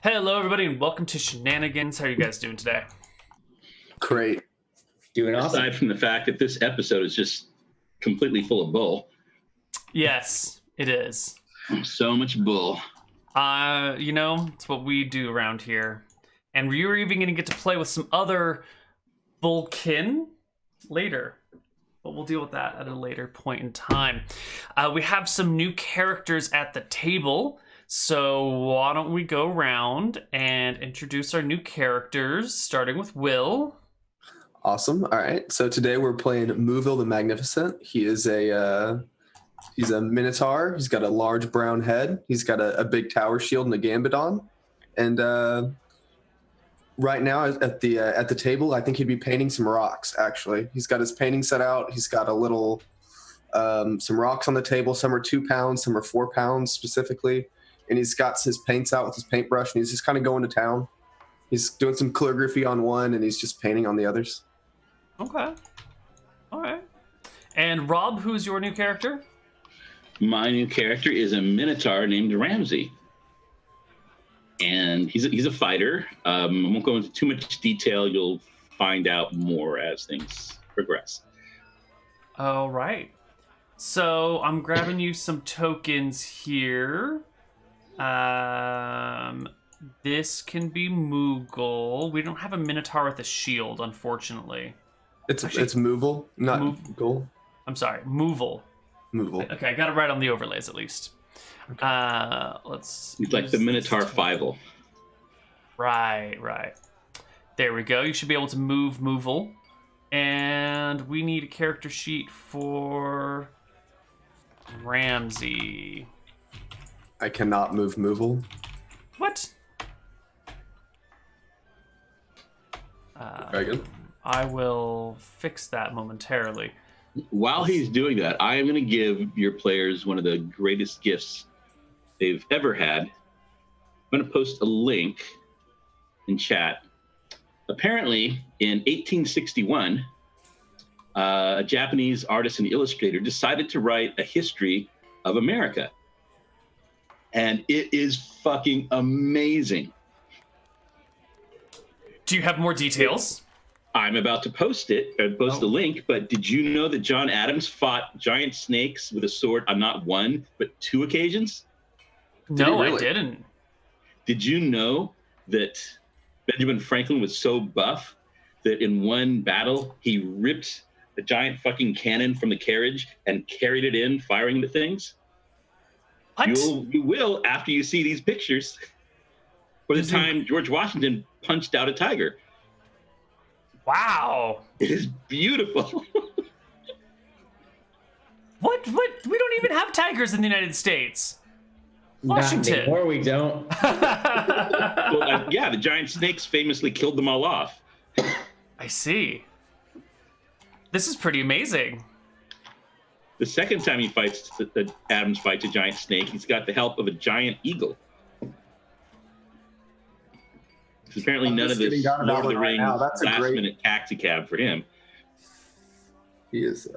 Hello, everybody, and welcome to Shenanigans. How are you guys doing today? Great. Doing awesome. Aside from the fact that this episode is just completely full of bull. Yes, it is. So much bull. It's what we do around here. And you're even going to get to play with some other bullkin later. But we'll deal with that at a later point in time. We have some new characters at the table. So why don't we go around and introduce our new characters, starting with Will. Awesome. All right. So today we're playing Mooville the Magnificent. He is he's a Minotaur. He's got a large brown head. He's got a big tower shield and a gambit. And right now at the table, I think he'd be painting some rocks. Actually, he's got his painting set out. He's got a little some rocks on the table. Some are 2 pounds, some are 4 pounds specifically. And he's got his paints out with his paintbrush, and he's just kind of going to town. He's doing some calligraphy on one, and he's just painting on the others. Okay. All right. And Rob, who's your new character? My new character is a Minotaur named Ramsey. And he's a fighter. I won't go into too much detail. You'll find out more as things progress. All right. So I'm grabbing you some tokens here. This can be Moogle. We don't have a Minotaur with a shield, unfortunately. It's Mooville, not Moogle. I'm sorry, Mooville. Mooville. Okay, I got it right on the overlays at least. Okay. Let's. It's like the Minotaur Fievel. Right. There we go. You should be able to move Mooville. And we need a character sheet for Ramsey. I cannot move Mooville. What? Dragon. I will fix that momentarily. While he's doing that, I am going to give your players one of the greatest gifts they've ever had. I'm going to post a link in chat. Apparently, in 1861, a Japanese artist and illustrator decided to write a history of America. And it is fucking amazing. Do you have more details? I'm about to post the link, but did you know that John Adams fought giant snakes with a sword on not one, but 2 occasions? No, I didn't. Did you know that Benjamin Franklin was so buff that in one battle, he ripped a giant fucking cannon from the carriage and carried it in, firing the things? What? You will after you see these pictures. For the time George Washington punched out a tiger. Wow. It is beautiful. What? We don't even have tigers in the United States. Washington. Not anymore, we don't. Well, yeah, the giant snakes famously killed them all off. I see. This is pretty amazing. The second time Adams fights a giant snake, he's got the help of a giant eagle. Because apparently none of this Lord of the Rings last-minute taxi cab for him. He is.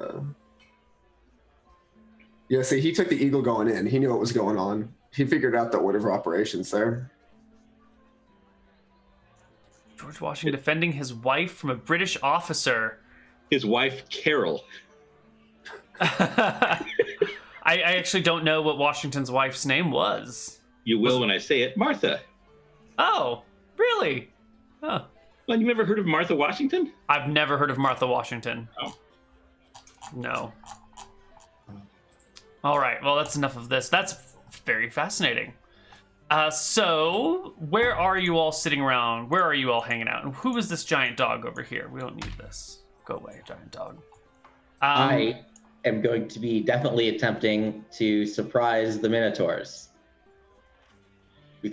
Yeah, see, he took the eagle going in. He knew what was going on. He figured out the order of operations there. George Washington defending his wife from a British officer. His wife, Carol. I actually don't know what Washington's wife's name was. You will when I say it. Martha. Oh, really? Huh. Well, you never heard of Martha Washington? I've never heard of Martha Washington. Oh. No. All right, well, that's enough of this. That's very fascinating. So, where are you all sitting around? Where are you all hanging out? And who is this giant dog over here? We don't need this. Go away, giant dog. I am going to be definitely attempting to surprise the Minotaurs.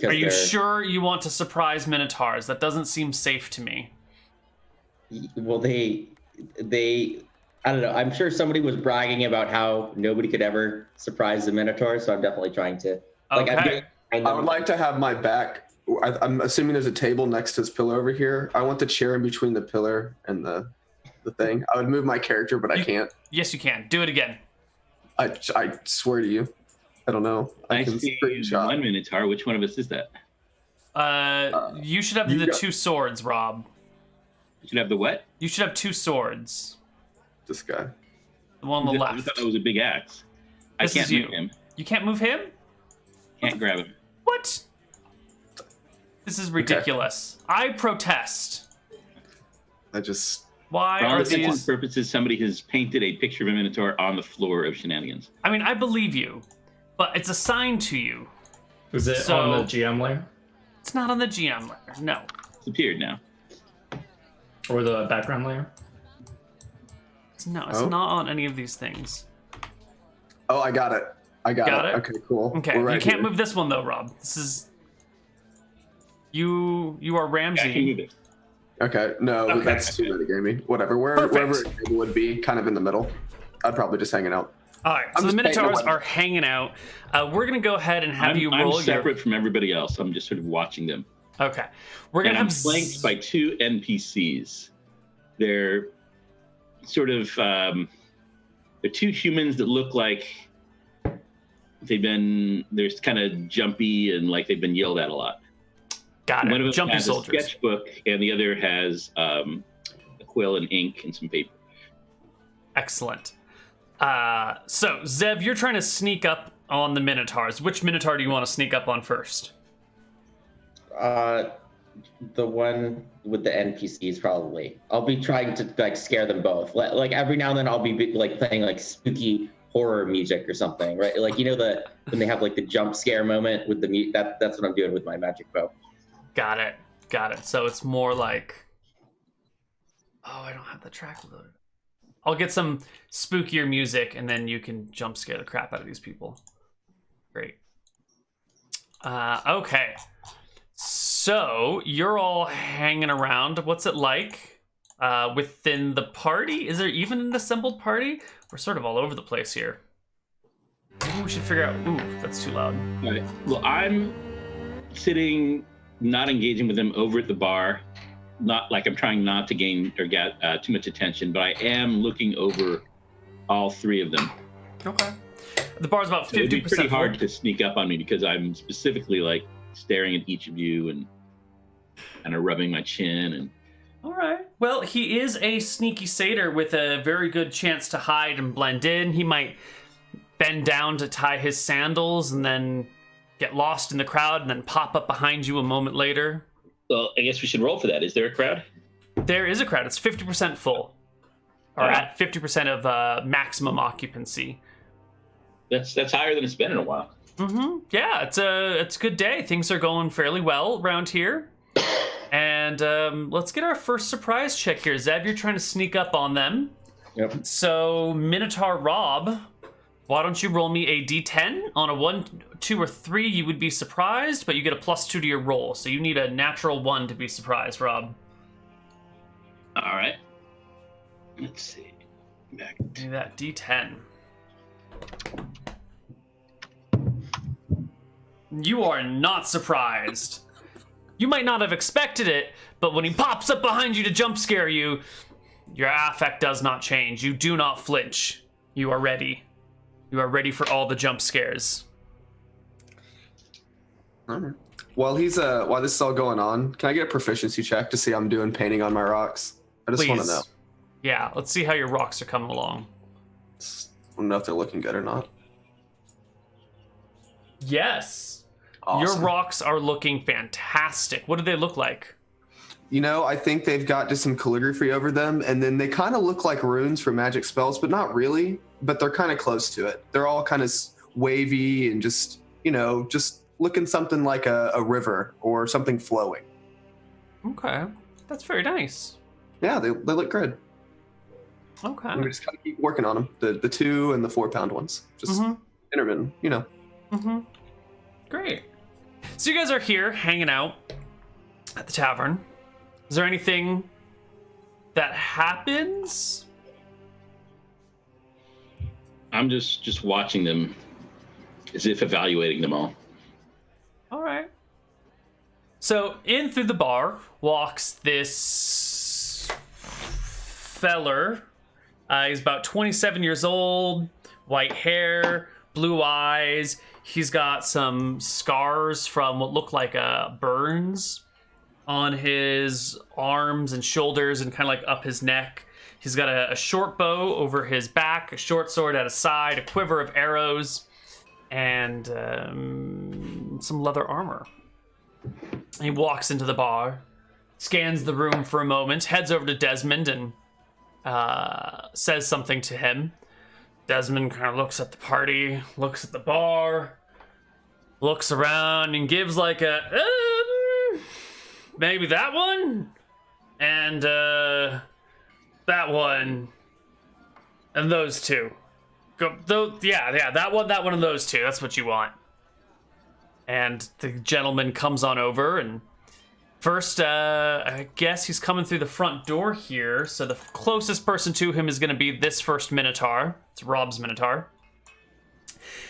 Are you sure you want to surprise Minotaurs? That doesn't seem safe to me. Well, they I don't know. I'm sure somebody was bragging about how nobody could ever surprise the Minotaur, so I'm definitely trying to. Okay. I would like to have my back. I'm assuming there's a table next to his pillar over here. I want the chair in between the pillar and the thing. I would move my character, but I can't. Yes, you can. Do it again. I swear to you. I don't know. I see one Minotaur. Which one of us is that? You should have you the got- 2 swords, Rob. You should have the what? You should have 2 swords. This guy. The one on the I left. thought that was a big axe. This I is can't you. move him. You can't move him? Can't grab him. What? This is ridiculous. I protest. I just. Why For all are intents and these? purposes, somebody has painted a picture of a Minotaur on the floor of Shenanigans. I mean, I believe you, but it's assigned to you. Is it So- on the GM layer It's not on the GM layer. No. It's appeared now. or the background layer? It's not Oh. on any of these things. Oh, I got it. I got Got it? Okay, cool. Okay, We're right you can't here. move this one though, Rob. This is you are Yeah, I can Ramsey. move it. Okay, no, Okay. that's too metagamey. Whatever. Perfect. Wherever it would be, kind of in the middle. I'd probably just hanging out. All right, I'm so the just paying Minotaurs away. are hanging out. We're gonna go ahead and have you I'm roll your. separate from everybody else. I'm just sort of watching them. Okay, we're gonna And I'm have flanked by 2 NPCs. They're sort of they're 2 humans that look like they're kind of jumpy and like they've been yelled at a lot. Got One it. of them Jumpy has soldiers. a sketchbook, and the other has a quill and ink and some paper. Excellent. So Zev, you're trying to sneak up on the Minotaurs. Which Minotaur do you want to sneak up on first? The one with the NPCs probably. I'll be trying to like scare them both. Like every now and then I'll be like playing like spooky horror music or something, right? Like when they have like the jump scare moment with the that's what I'm doing with my magic bow. Got it. Got it. So it's more like, oh, I don't have the track loaded. I'll get some spookier music, and then you can jump scare the crap out of these people. Great. Okay. So you're all hanging around. What's it like within the party? Is there even an assembled party? We're sort of all over the place here. Maybe we should figure out. Ooh, that's too loud. All right. Well, I'm sitting, not engaging with them over at the bar. Not like I'm trying not to gain or get too much attention, but I am looking over all 3 of them. Okay. The bar's about 50% So it'd be pretty full. hard to sneak up on me because I'm specifically like staring at each of you and kind of rubbing my chin and. All right. Well, he is a sneaky satyr with a very good chance to hide and blend in. He might bend down to tie his sandals and then get lost in the crowd and then pop up behind you a moment later. Well, I guess we should roll for that. Is there a crowd? There is a crowd. It's 50% full. Or at 50% of maximum occupancy. That's higher than it's been in a while. Mm-hmm. Yeah, it's a good day. Things are going fairly well around here. And let's get our first surprise check here. Zev, you're trying to sneak up on them. Yep. So, Minotaur Rob, why don't you roll me a d10? On a 1, 2, or 3, you would be surprised, but you get a +2 to your roll. So you need a natural 1 to be surprised, Rob. All right. Let's see. Back. Give me that d10. You are not surprised. You might not have expected it, but when he pops up behind you to jump scare you, your affect does not change. You do not flinch. You are ready. You are ready for all the jump scares. All right. While this is all going on, can I get a proficiency check to see how I'm doing painting on my rocks? I just want to know. Yeah, let's see how your rocks are coming along. I don't know if they're looking good or not. Yes. Awesome. Your rocks are looking fantastic. What do they look like? You know, I think they've got just some calligraphy over them, and then they kind of look like runes for magic spells, but not really. But they're kind of close to it. They're all kind of wavy and just, just looking something like a river or something flowing. Okay. That's very nice. Yeah, they look good. Okay. We just kind of keep working on them. The 2 and the 4 pound ones. Just intermittent, Mm-hmm. Great. So you guys are here hanging out at the tavern. Is there anything that happens? I'm just watching them as if evaluating them all. All right. So in through the bar walks this feller. He's about 27 years old, white hair, blue eyes. He's got some scars from what look like burns on his arms and shoulders and kind of like up his neck. He's got a short bow over his back, a short sword at his side, a quiver of arrows, and some leather armor. He walks into the bar, scans the room for a moment, heads over to Desmond and says something to him. Desmond kind of looks at the party, looks at the bar, looks around and gives like a, maybe that one, and that one, and those two. Go, yeah, that one, and those two. That's what you want. And the gentleman comes on over, and first, I guess he's coming through the front door here, so the closest person to him is going to be this first Minotaur. It's Rob's Minotaur.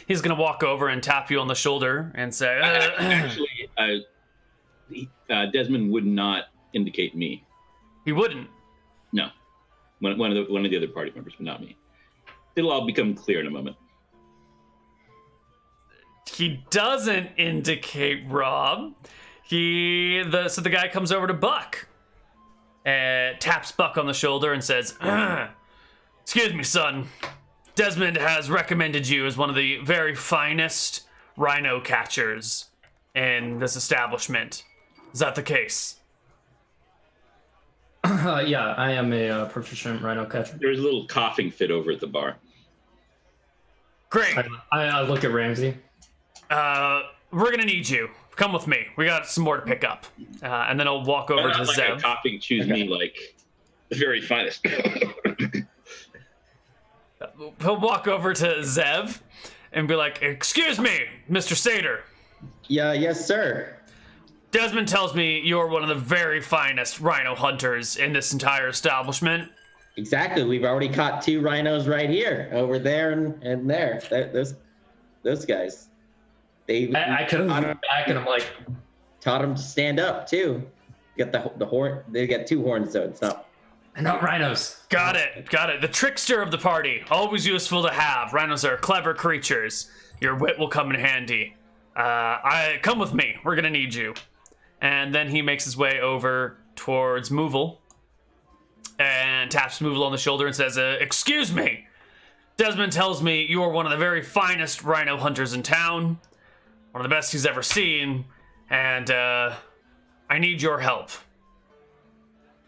He's going to walk over and tap you on the shoulder and say... Actually, Desmond would not indicate me. He wouldn't? No. One of the other party members, but not me. It'll all become clear in a moment. He doesn't indicate Rob. So the guy comes over to Buck, taps Buck on the shoulder and says, "Excuse me, son. Desmond has recommended you as one of the very finest rhino catchers in this establishment. Is that the case?" Yeah, I am a proficient rhino catcher. There was a little coughing fit over at the bar. Great. I look at Ramsey. We're gonna need you. Come with me. We got some more to pick up. And then I'll walk over to Not like Zev. a coughing choose me like the very finest. He'll walk over to Zev and be like, "Excuse me, Mr. Sater. Yeah, yes, sir. Desmond tells me you're one of the very finest rhino hunters in this entire establishment." Exactly. We've already caught 2 rhinos right here, over there and there. Those guys. I could have looked back and I'm like, Taught them to stand up too. Got the horn. They got 2 horns, so it's not. not rhinos. Got it. The trickster of the party. Always useful to have. Rhinos are clever creatures. Your wit will come in handy. Come with me. We're gonna need you. And then he makes his way over towards Moovel and taps Moovel on the shoulder and says, "Excuse me. Desmond tells me you are one of the very finest rhino hunters in town. One of the best he's ever seen. And I need your help."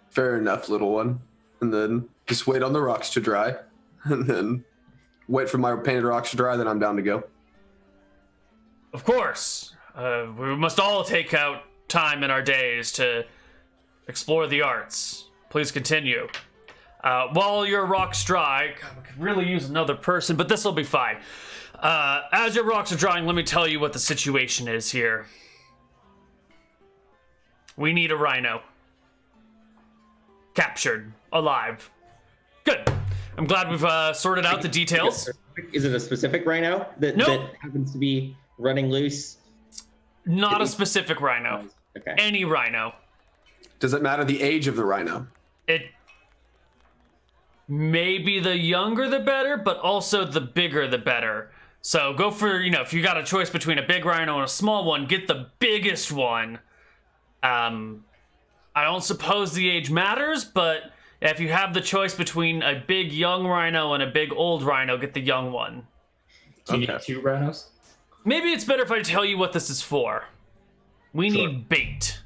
Fair enough, little one. And then just wait on the rocks to dry. And then wait for my painted rocks to dry, then I'm down to go. Of course. We must all take out time in our days to explore the arts. Please continue. While your rocks dry, God, we could really use another person, but this will be fine. As your rocks are drying, let me tell you what the situation is here. We need a rhino. Captured. Alive. Good. I'm glad we've sorted out the details. Is it a specific rhino that happens to be running loose? Not a specific rhino. Okay. Any rhino. Does it matter the age of the rhino? It maybe the younger the better, but also the bigger the better. So go for, if you got a choice between a big rhino and a small one, get the biggest one. I don't suppose the age matters, but if you have the choice between a big young rhino and a big old rhino, get the young one. Do you need 2 rhinos? Maybe it's better if I tell you what this is for. We need bait.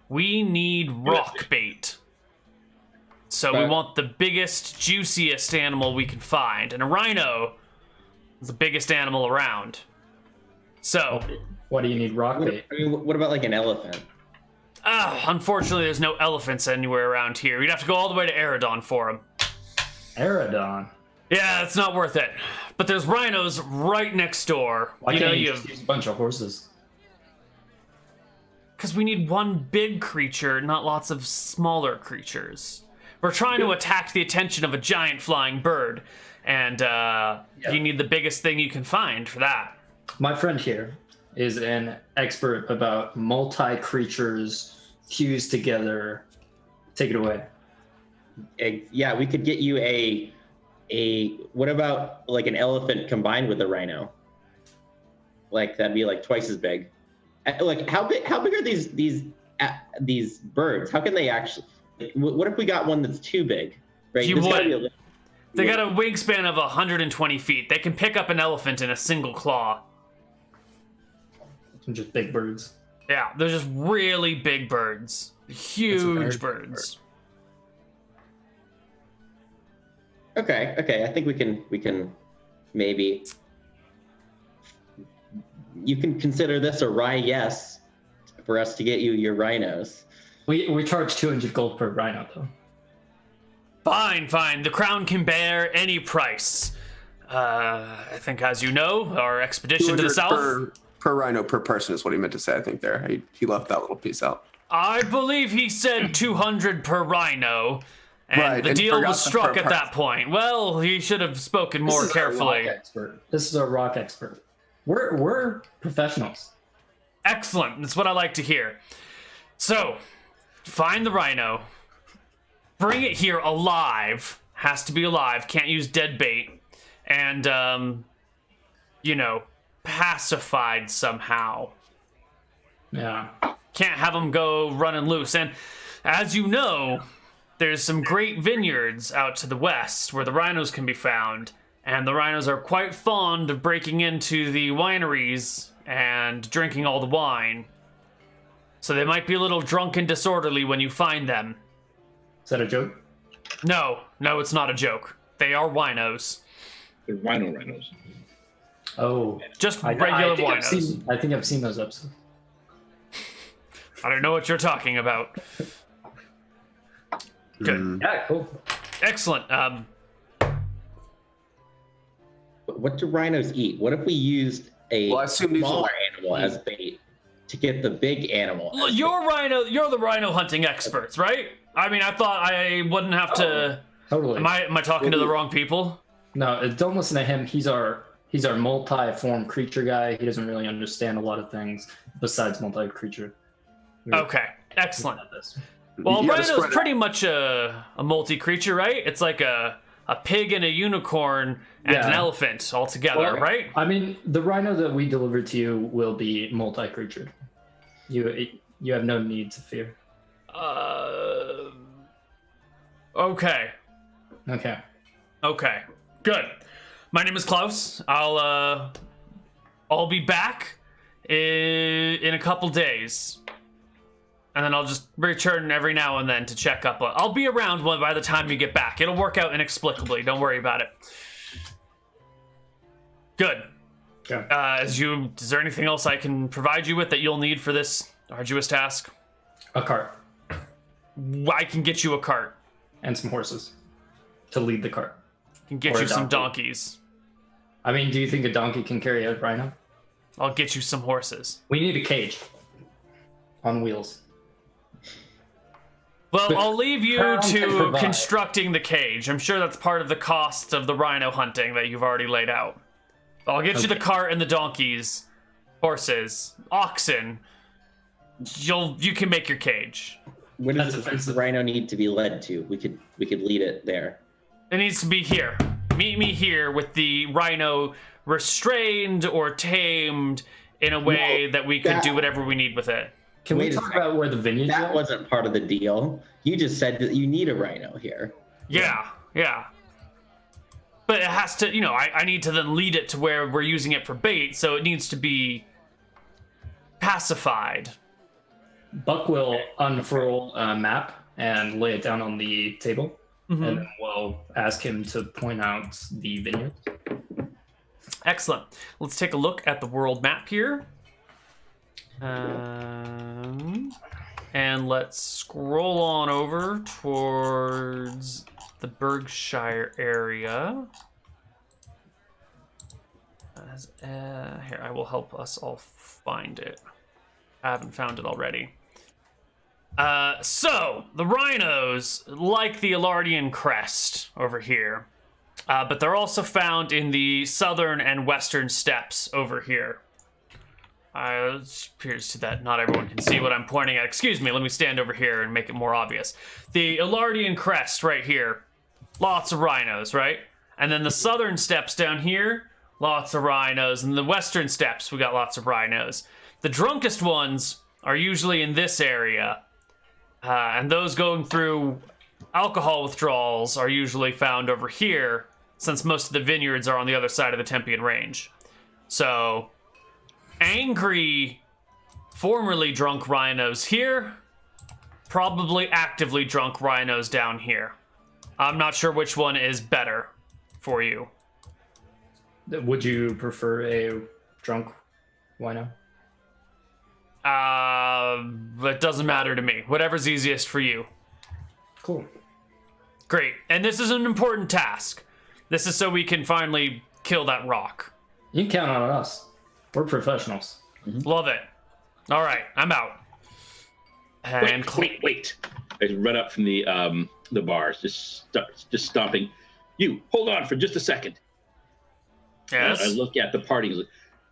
We need rock bait. So we want the biggest, juiciest animal we can find. And a rhino is the biggest animal around. So... Why do you need rock bait? I mean, what about like an elephant? Unfortunately, there's no elephants anywhere around here. You'd have to go all the way to Eridon for them. Eridon? Yeah, it's not worth it. But there's rhinos right next door. Why can't you just use a bunch of horses? Because we need one big creature, not lots of smaller creatures. We're trying to attack the attention of a giant flying bird. And you need the biggest thing you can find for that. My friend here is an expert about multi-creatures fused together. Take it away. Yeah, we could get you what about like an elephant combined with a rhino? Like that'd be like twice as big. Like how big are these birds? How can they actually? Like, what if we got one that's too big? Right. They got a wingspan of 120 feet. They can pick up an elephant in a single claw. Just big birds. Yeah, they're just really big birds. Huge birds. Okay. I think we can maybe. You can consider this a yes for us to get you your rhinos. We charge 200 gold per rhino though. Fine. The crown can bear any price. I think, as you know, our expedition to the south. Per rhino per person is what he meant to say. I think there he left that little piece out. I believe he said 200 per rhino, and right, the and deal was forgot struck the at that point. Well, he should have spoken more carefully. This is a rock expert. We're professionals. Excellent. That's what I like to hear. So, find the rhino. Bring it here alive. Has to be alive. Can't use dead bait. And, pacified somehow. Yeah. Can't have them go running loose. And as you know, there's some great vineyards out to the west where the rhinos can be found. And the rhinos are quite fond of breaking into the wineries and drinking all the wine. So they might be a little drunk and disorderly when you find them. Is that a joke? No, it's not a joke. They are winos. They're rhinos. Oh. Just regular winos. I think I've seen those episodes. I don't know what you're talking about. Good. Yeah, cool. Excellent. What do rhinos eat? What if we used a smaller animal as bait to get the big animal? You're the rhino hunting experts, right? I mean, I thought I wouldn't have to. Totally. Am I talking to the wrong people? No, don't listen to him. He's our multi-form creature guy. He doesn't really understand a lot of things besides multi-creature. Okay, excellent. Well, rhino's pretty much a multi-creature, right? It's like a pig and a unicorn and an elephant all together, right? I mean, the rhino that we delivered to you will be multi-creature. You have no need to fear. Okay. Good. My name is Klaus. I'll be back in a couple days. And then I'll just return every now and then to check up. I'll be around by the time you get back. It'll work out inexplicably. Don't worry about it. Good. Okay. Is there anything else I can provide you with that you'll need for this arduous task? A cart. I can get you a cart. And some horses to lead the cart. I can get you some donkeys. I mean, do you think a donkey can carry a rhino? I'll get you some horses. We need a cage on wheels. Well, But I'll leave you Crown can to provide. constructing the cage. I'm sure that's part of the cost of the rhino hunting that you've already laid out. I'll get you the cart and the donkeys, horses, oxen. You can make your cage. Where does the rhino need to be led to? We could lead it there. It needs to be here. Meet me here with the rhino restrained or tamed in a way that we could do whatever we need with it. Can we talk about where the vineyards are? That wasn't part of the deal. You just said that you need a rhino here. Yeah. But it has to, I need to then lead it to where we're using it for bait, so it needs to be pacified. Buck will unfurl a map and lay it down on the table, and then we'll ask him to point out the vineyard. Excellent. Let's take a look at the world map here. And let's scroll on over towards the Berkshire area. Here, I will help us all find it. I haven't found it already. So, the rhinos like the Alardian crest over here. But they're also found in the southern and western steppes over here. It appears to that not everyone can see what I'm pointing at. Excuse me, let me stand over here and make it more obvious. The Alardian crest right here, lots of rhinos, right? And then the southern steppes down here, lots of rhinos. In the western steppes, we got lots of rhinos. The drunkest ones are usually in this area. And those going through alcohol withdrawals are usually found over here, since most of the vineyards are on the other side of the Tempian Range. So, angry, formerly drunk rhinos here, probably actively drunk rhinos down here. I'm not sure which one is better for you. Would you prefer a drunk wino? It doesn't matter to me. Whatever's easiest for you. Cool. Great. And this is an important task. This is so we can finally kill that rock. You can count on us. We're professionals. Love it. All right, I'm out. And Wait. I run up from the bars, just stomping. You, hold on for just a second. Yes. I look at the party. Like,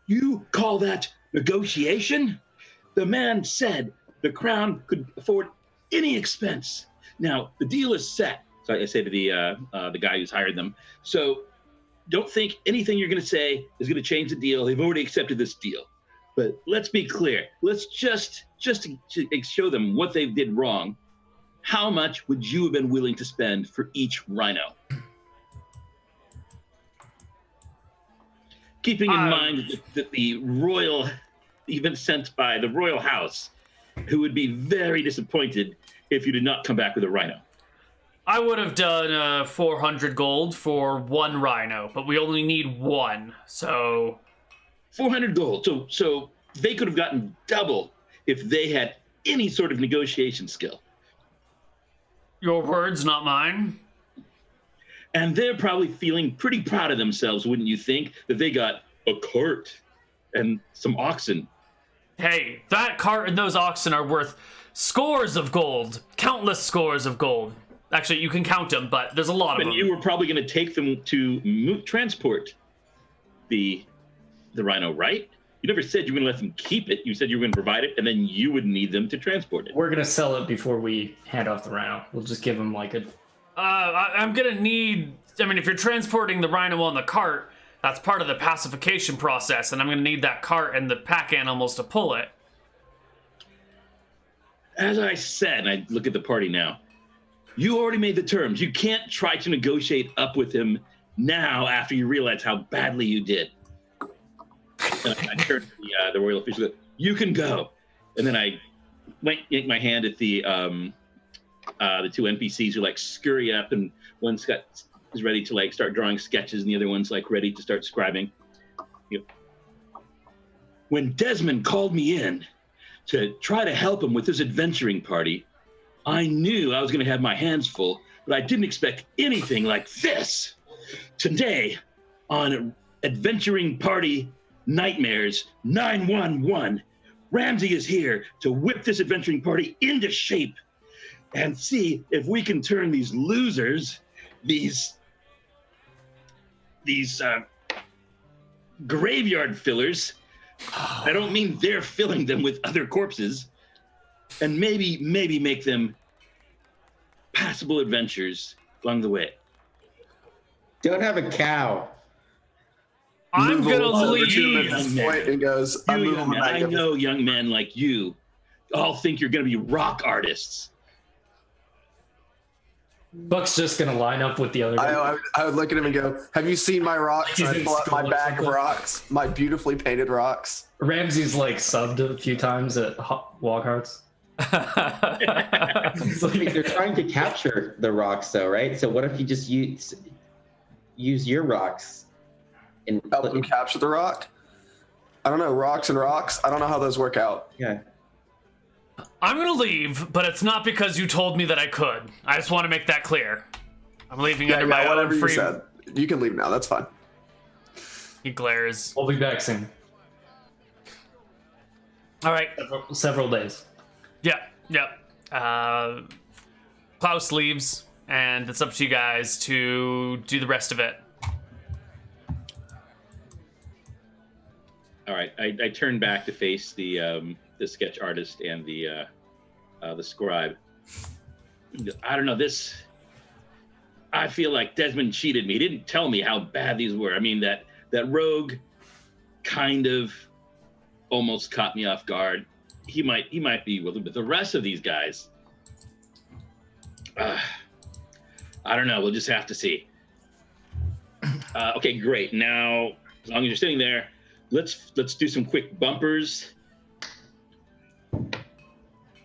you call that negotiation? The man said the crown could afford any expense. Now, the deal is set. So I say to the guy who's hired them. So don't think anything you're going to say is going to change the deal. They've already accepted this deal. But let's be clear. Let's just to show them what they did wrong. How much would you have been willing to spend for each rhino? Keeping in mind that the royal, you've been sent by the royal house, who would be very disappointed if you did not come back with a rhino. I would have done 400 gold for one rhino, but we only need one, so... 400 gold. So they could have gotten double if they had any sort of negotiation skill. Your words, not mine. And they're probably feeling pretty proud of themselves, wouldn't you think, that they got a cart and some oxen. Hey, that cart and those oxen are worth scores of gold. Countless scores of gold. Actually, you can count them, but there's a lot of them. And you were probably going to take them to transport the rhino, right? You never said you were going to let them keep it. You said you were going to provide it, and then you would need them to transport it. We're going to sell it before we hand off the rhino. We'll just give them like a... I'm going to need... I mean, if you're transporting the rhino on the cart, that's part of the pacification process, and I'm going to need that cart and the pack animals to pull it. As I said, and I look at the party now, you already made the terms. You can't try to negotiate up with him now after you realize how badly you did. And I turned to the royal official. You can go. And then I yank my hand at the two NPCs who scurry up, and one's is ready to start drawing sketches, and the other one's ready to start scribing. When Desmond called me in to try to help him with his adventuring party, I knew I was going to have my hands full, but I didn't expect anything like this. Today, on Adventuring Party Nightmares 911, Ramsey is here to whip this adventuring party into shape and see if we can turn these losers, these graveyard fillers, I don't mean they're filling them with other corpses, and maybe make them passable adventures along the way. Don't have a cow. I'm going to leave. And goes, I know young men like you all think you're going to be rock artists. Buck's just going to line up with the other guy. I would look at him and go, have you seen my rocks? And I pull out my bag of rocks, my beautifully painted rocks. Ramsey's subbed a few times at Walk Hearts. They're trying to capture the rocks though, right? So what if you just use your rocks and help them capture the rock? I don't know, rocks and rocks. I don't know how those work out. Yeah. I'm gonna leave, but it's not because you told me that I could. I just want to make that clear. I'm leaving under my own free... You said. You can leave now, that's fine. He glares. We'll be back soon. All right. Several days. Yep. Klaus leaves, and it's up to you guys to do the rest of it. All right, I turn back to face the sketch artist and the scribe. I don't know this. I feel like Desmond cheated me. He didn't tell me how bad these were. I mean, that That rogue kind of almost caught me off guard. He might be willing, but the rest of these guys, I don't know. We'll just have to see. Okay, great. Now, as long as you're sitting there, let's do some quick bumpers.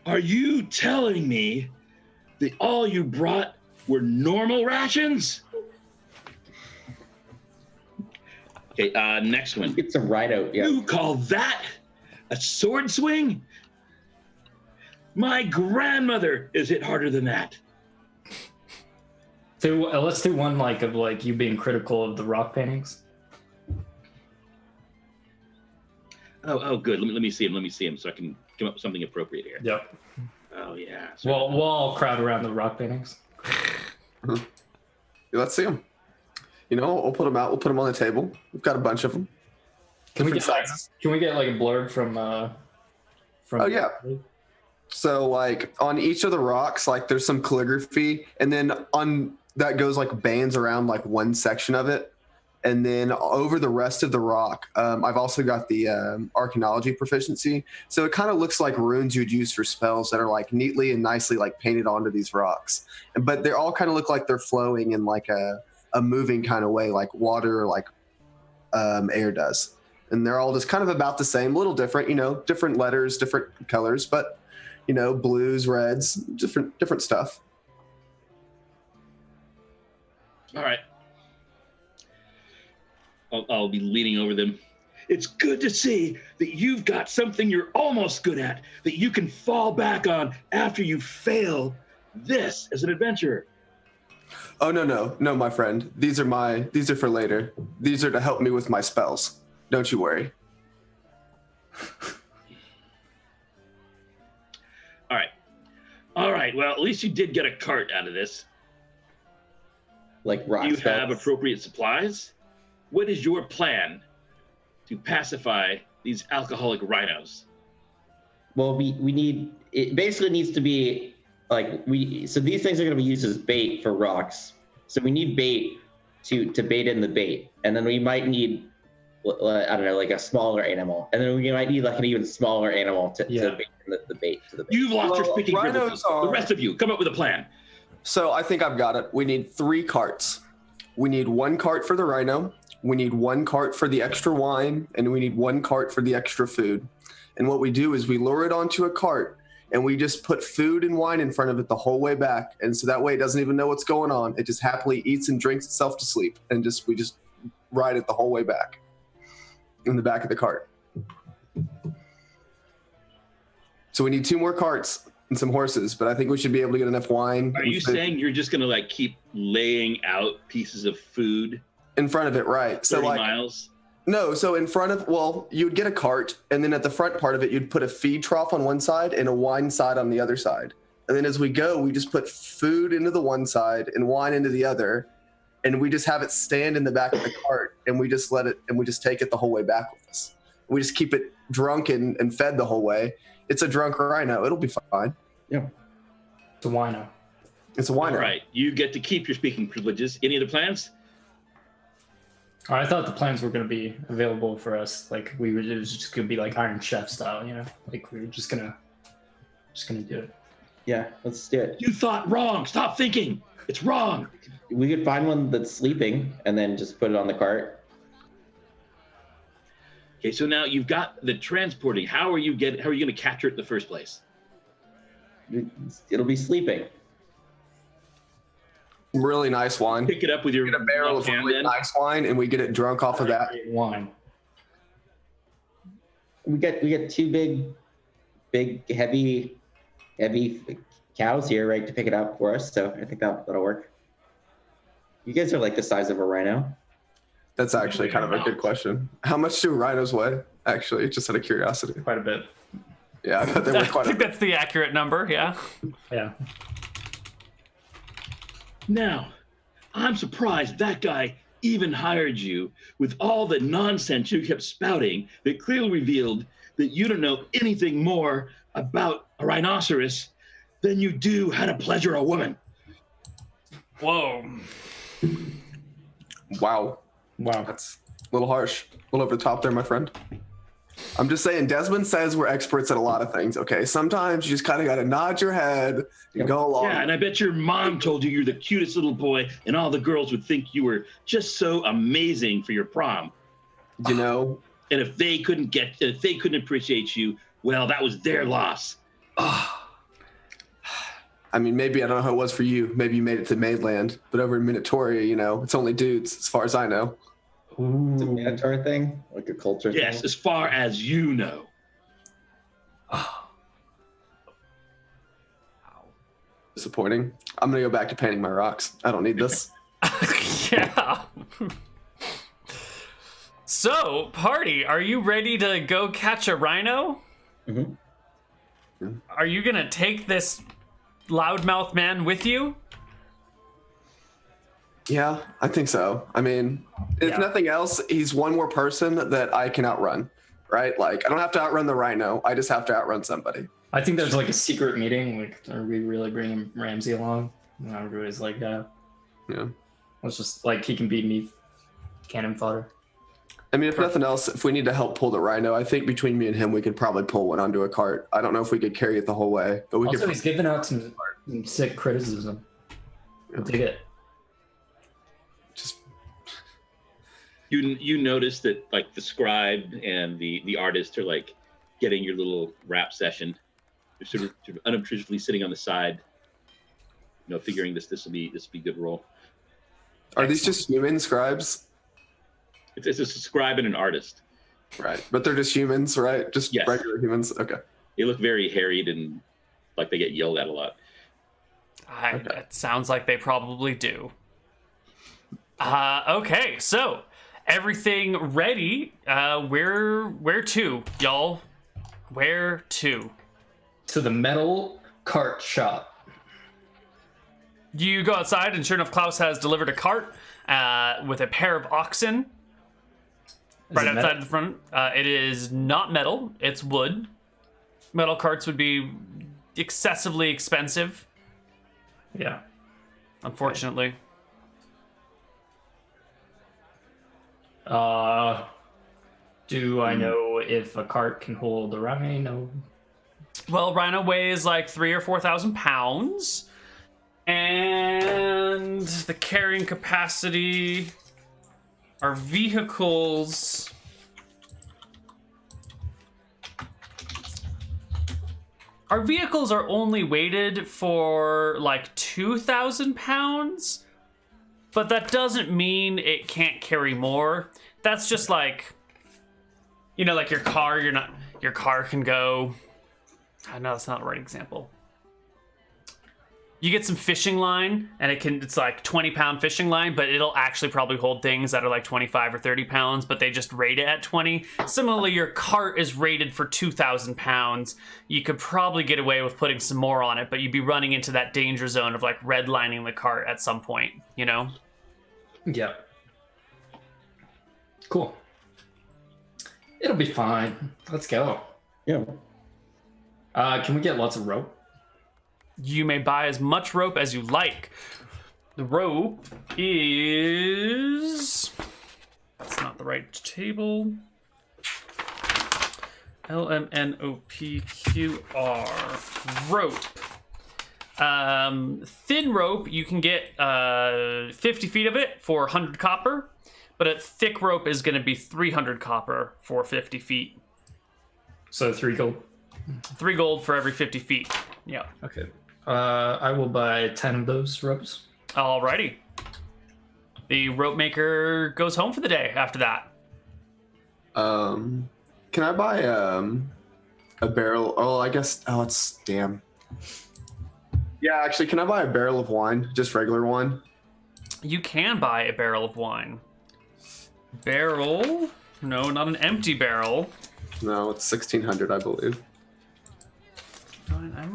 Are you telling me that all you brought were normal rations? Okay, next one. It's a Rhino. Yeah. You call that a sword swing? My grandmother is hit harder than that. So let's do one of you being critical of the rock paintings. Oh, good. Let me see him so I can come up with something appropriate here. Yep. Oh yeah. Well, we'll all crowd around the rock paintings. Let's see them. We'll put them out. We'll put them on the table. We've got a bunch of them. Can we Different sizes. Can we get a blurb from? Oh yeah. So on each of the rocks, there's some calligraphy, and then on that goes bands around one section of it, and then over the rest of the rock, I've also got the archaeology proficiency. So it kind of looks like runes you'd use for spells that are neatly and nicely painted onto these rocks, but they all kind of look like they're flowing in a moving kind of way, like water or air does, and they're all just kind of about the same, a little different, different letters, different colors, but blues, reds, different stuff. All right. I'll be leaning over them. It's good to see that you've got something you're almost good at that you can fall back on after you fail this as an adventurer. Oh, no, my friend. These are for later. These are to help me with my spells. Don't you worry. All right. Well, at least you did get a cart out of this. Rock Do you spells. have appropriate supplies? What is your plan to pacify these alcoholic rhinos? Well, we need, it basically needs to be so these things are going to be used as bait for rocks. So we need bait to bait in the bait. And then we might need, I don't know, a smaller animal. And then we might need an even smaller animal to bait in the bait to the bait. You've lost your speaking rhinos privileges. are- The rest of you, come up with a plan. So I think I've got it. We need 3 carts. We need 1 cart for the rhino. We need 1 cart for the extra wine, and we need 1 cart for the extra food. And what we do is we lure it onto a cart, and we just put food and wine in front of it the whole way back. And so that way it doesn't even know what's going on. It just happily eats and drinks itself to sleep, and we just ride it the whole way back in the back of the cart. So we need 2 more carts and some horses, but I think we should be able to get enough wine. Are you saying you're just going to keep laying out pieces of food in front of it, right? 30 miles? No, so in front of, you'd get a cart, and then at the front part of it, you'd put a feed trough on one side and a wine side on the other side. And then as we go, we just put food into the one side and wine into the other, and we just have it stand in the back of the cart, and we just take it the whole way back with us. We just keep it drunk and fed the whole way. It's a drunk rhino. It'll be fine. Yeah. It's a wino. It's a wino. All right, you get to keep your speaking privileges. Any other plans? I thought the plans were going to be available for us. It was just going to be Iron Chef style, we were just gonna do it. Yeah, let's do it. You thought wrong. Stop thinking. It's wrong. We could find one that's sleeping and then just put it on the cart. Okay, so now you've got the transporting. How are you going to capture it in the first place? It'll be sleeping. Really nice wine. Pick it up with your Get a barrel of left hand really then? nice wine, and we get it drunk off of that. Wine. We get 2 big, heavy cows here, right, to pick it up for us. So I think that'll work. You guys are the size of a rhino. That's actually kind of a good question. How much do rhinos weigh? Actually, just out of curiosity. Quite a bit. Yeah, I bet they weigh I quite a think bit. that's the accurate number, yeah. Yeah. Now, I'm surprised that guy even hired you with all the nonsense you kept spouting that clearly revealed that you don't know anything more about a rhinoceros than you do how to pleasure a woman. Whoa. Wow. Wow. That's A little harsh. A little over the top there, my friend. I'm just saying, Desmond says we're experts at a lot of things, okay? Sometimes you just kind of got to nod your head and go along. Yeah, and I bet your mom told you you're the cutest little boy, and all the girls would think you were just so amazing for your prom. You know? And if they couldn't appreciate you, well, that was their loss. I mean, maybe I don't know how it was for you. Maybe you made it to mainland, but over in Minotauria, you know, it's only dudes, as far as I know. It's a Minotaur thing, like a culture Yes, thing. as far as you know. Disappointing. I'm gonna go back to painting my rocks. I don't need this. Yeah. So, party, are you ready to go catch a rhino? Mm-hmm. Are you gonna take this loudmouth man with you? Yeah, I think so. I mean, if Yeah. nothing else, he's one more person that I can outrun, right? Like, I don't have to outrun the rhino. I just have to outrun somebody. I think there's like a secret meeting. Like, are we really bringing Ramsey along? And everybody's like, yeah. Let's just like he can beat me. Cannon fodder. I mean, if nothing else, if we need to help pull the rhino, I think between me and him, we could probably pull one onto a cart. I don't know if we could carry it the whole way, but we Also, could. he's giving out some sick criticism. I'll take it. Just You notice that like the scribe and the artist are like getting your little rap session. They're sort of unobtrusively sitting on the side, you know, figuring this will be good roll. Are these just human scribes? It's a scribe and an artist. Right, but they're just humans, right? Just Yes. regular humans. Okay. They look very harried and like they get yelled at a lot. It sounds like they probably do. Okay, so everything ready. Where to, y'all? Where to? To the metal cart shop. You go outside, and sure enough, Klaus has delivered a cart with a pair of oxen right outside the front. It is not metal; it's wood. Metal carts would be excessively expensive, Yeah. unfortunately. Do I know if a cart can hold a rhino? Well, Rhino weighs like 3,000 or 4,000 pounds, and the carrying capacity. Our vehicles. Our vehicles are only weighted for like 2,000 pounds, but that doesn't mean it can't carry more. That's just like, you know, like your car. Your car can go. I know that's not the right example. You get some fishing line, and it's like 20-pound fishing line, but it'll actually probably hold things that are like 25 or 30 pounds, but they just rate it at 20. Similarly, your cart is rated for 2,000 pounds. You could probably get away with putting some more on it, but you'd be running into that danger zone of like redlining the cart at some point, you know? Yeah. Cool. It'll be fine. Let's go. Yeah. Can we get lots of rope? You may buy as much rope as you like. The rope is... That's not the right table. LMNOPQR. Rope. Thin rope, you can get 50 feet of it for 100 copper, but a thick rope is going to be 300 copper for 50 feet. So 3 gold. 3 gold for every 50 feet. Yeah. Okay. I will buy 10 of those ropes. Alrighty. The rope maker goes home for the day after that. Can I buy a barrel? Oh, I guess. Oh, it's damn. Yeah, actually, can I buy a barrel of wine? Just regular wine? You can buy a barrel of wine. Barrel? No, not an empty barrel. No, it's 1,600, I believe.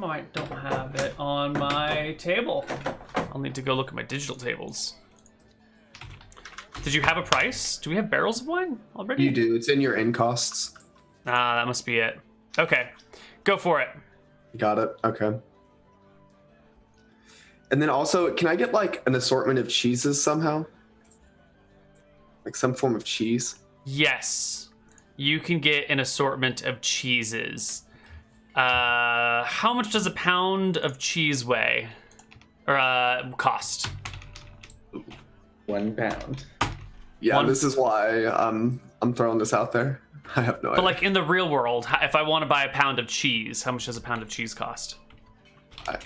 I don't have it on my table. I'll need to go look at my digital tables. Did you have a price? Do we have barrels of wine already? You do. It's in your in costs. Ah, that must be it. Okay, go for it. Got it. Okay. And then also, can I get like an assortment of cheeses somehow? Like some form of cheese? Yes, you can get an assortment of cheeses. How much does a pound of cheese weigh? Or cost? 1 pound. Yeah, this is why I'm throwing this out there. I have no idea. But like in the real world, if I want to buy a pound of cheese, how much does a pound of cheese cost? I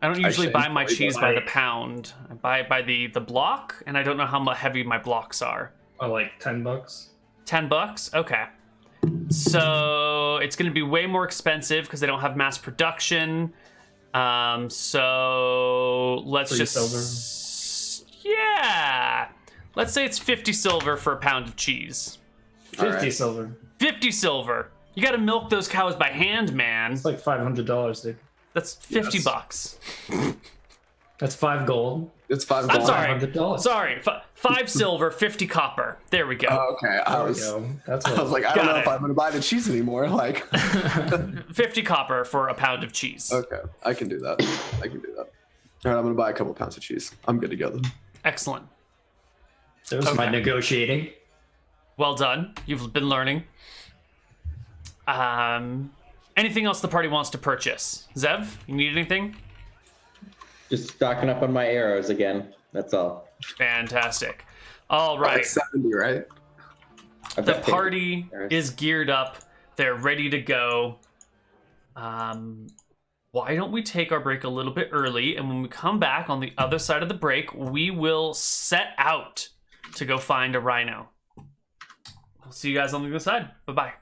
don't usually buy my cheese by the pound. I buy it by the block, and I don't know how heavy my blocks are. Oh, like $10. $10? Okay. So it's going to be way more expensive because they don't have mass production. So let's Free just silver. Yeah. Let's say it's 50 silver for a pound of cheese. 50 right. silver. 50 silver. You got to milk those cows by hand, man. It's like $500, dude. That's 50 Yes. bucks. That's 5 gold. It's 5 I'm gold. sorry. $500. Sorry. 5 silver, 50 copper. There we go. Oh, okay. I There we was go. That's I was what. like, I Got don't know it. if I'm gonna buy the cheese anymore. Like 50 copper for a pound of cheese. okay, I can do that. I can do that. All right, I'm gonna buy a couple pounds of cheese. I'm good to go then. Excellent. There's my Okay. negotiating. Well done. You've been learning. Anything else the party wants to purchase? Zev, you need anything? Just stocking up on my arrows again. That's all. Fantastic. All Like right. 70, right? I've The got party arrows. is geared up. They're ready to go. Why don't we take our break a little bit early, and when we come back on the other side of the break, we will set out to go find a rhino. We'll see you guys on the other side. Bye-bye.